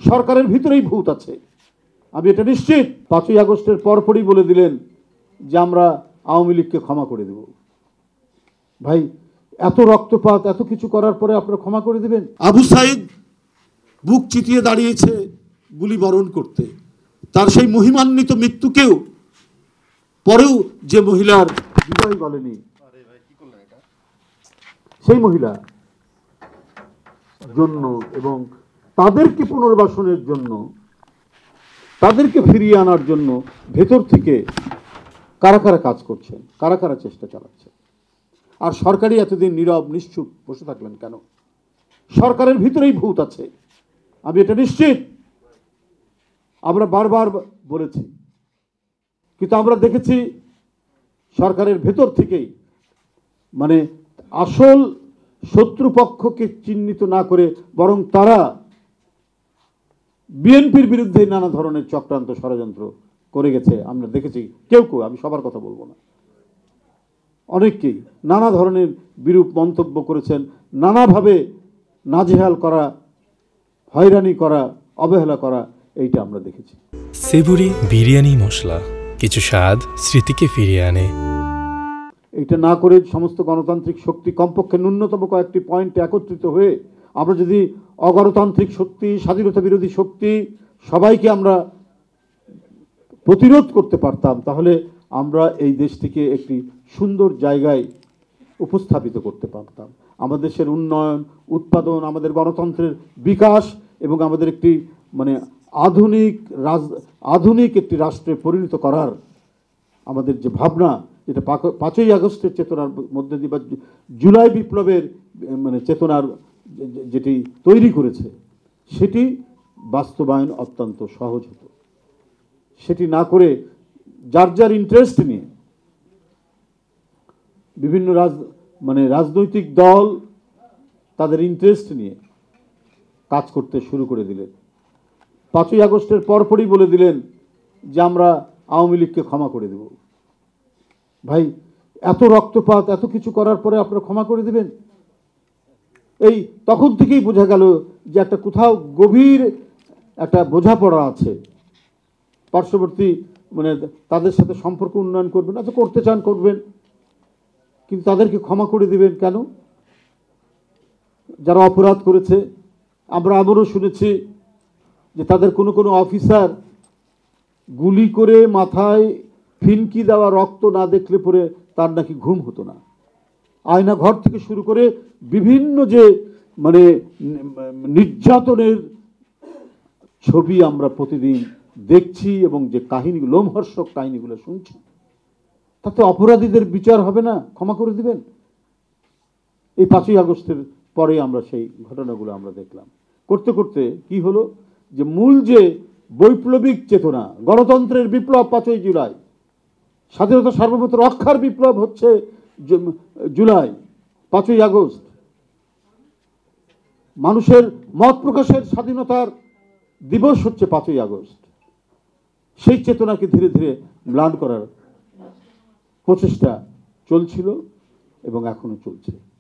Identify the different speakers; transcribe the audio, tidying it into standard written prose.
Speaker 1: সরকারের ভিতরেই ভূত আছে, আমি এটা নিশ্চিত। 5ই আগস্টের পরপরই বলে দিলেন যে আমরা আওয়ামী লীগকে ক্ষমা করে দেব। ভাই, এত রক্তপাত, এত কিছু করার পরে আপনারা ক্ষমা করে দেবেন? আবু সাইদ বুক চিতিয়ে দাঁড়িয়েছে গুলি বরণ করতে, তার সেই মহিমান্বিত মৃত্যুকেও পরেও যে মহিলার বিদায় বলেনি, সেই মহিলা জন্য এবং তাদেরকে পুনর্বাসনের জন্য, তাদেরকে ফিরিয়ে আনার জন্য ভেতর থেকে কারা কারা কাজ করছেন, কারা কারা চেষ্টা চালাচ্ছেন। আর সরকারই এতদিন নীরব নিশ্চুপ বসে থাকলেন কেন? সরকারের ভিতরেই ভূত আছে, আমি এটা নিশ্চিত। আমরা বারবার বলেছি, কিন্তু আমরা দেখেছি সরকারের ভেতর থেকেই মানে আসল শত্রুপক্ষকে চিহ্নিত না করে বরং তারা বিএনপির বিরুদ্ধে নানা ধরনের চক্রান্ত ষড়যন্ত্র করে গেছে। আমরা দেখেছি কেউ কেউ, আমি সবার কথা বলবো না, অনেককেই নানা ধরনের বিরূপ মন্তব্য করেছেন, নানাভাবে নাজেহাল করা, হয়রানি করা, অবহেলা করা, এইটা আমরা দেখেছি।
Speaker 2: সেবুরি বিরিয়ানি মশলা, কিছু স্বাদ স্মৃতিকে ফিরিয়ে আনে।
Speaker 1: এইটা না করে সমস্ত গণতান্ত্রিক শক্তি কমপক্ষে ন্যূনতম কয়েকটি পয়েন্টে একত্রিত হয়ে আমরা যদি অগণতান্ত্রিক শক্তি, স্বাধীনতা বিরোধী শক্তি সবাইকে আমরা প্রতিরোধ করতে পারতাম, তাহলে আমরা এই দেশটিকে একটি সুন্দর জায়গায় উপস্থাপিত করতে পারতাম। আমাদের দেশের উন্নয়ন, উৎপাদন, আমাদের গণতন্ত্রের বিকাশ এবং আমাদের একটি মানে আধুনিক একটি রাষ্ট্রে পরিণত করার আমাদের যে ভাবনা, যেটা 5ই আগস্টের চেতনার মধ্যে দিয়ে বা জুলাই বিপ্লবের মানে চেতনার যেটি তৈরি করেছে, সেটি বাস্তবায়ন অত্যন্ত সহজ হতো। সেটি না করে যার যার ইন্টারেস্ট নিয়ে বিভিন্ন রাজনৈতিক দল তাদের ইন্টারেস্ট নিয়ে কাজ করতে শুরু করে দিলেন। 5ই আগস্টের পরপরই বলে দিলেন যে আমরা আওয়ামী লীগকে ক্ষমা করে দেব। ভাই, এত রক্তপাত, এত কিছু করার পরে আপনারা ক্ষমা করে দেবেন? এই তখন থেকেই বোঝা গেল যে একটা কোথাও গভীর একটা বোঝাপড়া আছে। পার্শ্ববর্তী মানে তাদের সাথে সম্পর্ক উন্নয়ন করবেন, আচ্ছা করতে চান করবেন, কিন্তু তাদেরকে ক্ষমা করে দিবেন কেন? যারা অপরাধ করেছে, আমরা আবারও শুনেছি যে তাদের কোনো কোনো অফিসার গুলি করে মাথায় ফিনকি দেওয়া রক্ত না দেখলে পরে তার নাকি ঘুম হতো না। আয়না ঘর থেকে শুরু করে বিভিন্ন যে মানে নির্যাতনের ছবি আমরা প্রতিদিন দেখছি এবং যে কাহিনী, লোমহর্ষক কাহিনীগুলো শুনছি, তাতে অপরাধীদের বিচার হবে না? ক্ষমা করে দিবেন? এই 5ই আগস্টের পরে আমরা সেই ঘটনাগুলো আমরা দেখলাম। করতে করতে কি হলো যে মূল যে বৈপ্লবিক চেতনা, গণতন্ত্রের বিপ্লব 5ই জুলাই, স্বাধীনতা সার্বভৌমত্ব রক্ষার বিপ্লব হচ্ছে জুলাই, 5ই আগস্ট, মানুষের মত প্রকাশের স্বাধীনতার দিবস হচ্ছে 5ই আগস্ট। সেই চেতনাকে ধীরে ধীরে ম্লান করার প্রচেষ্টা চলছিল এবং এখনো চলছে।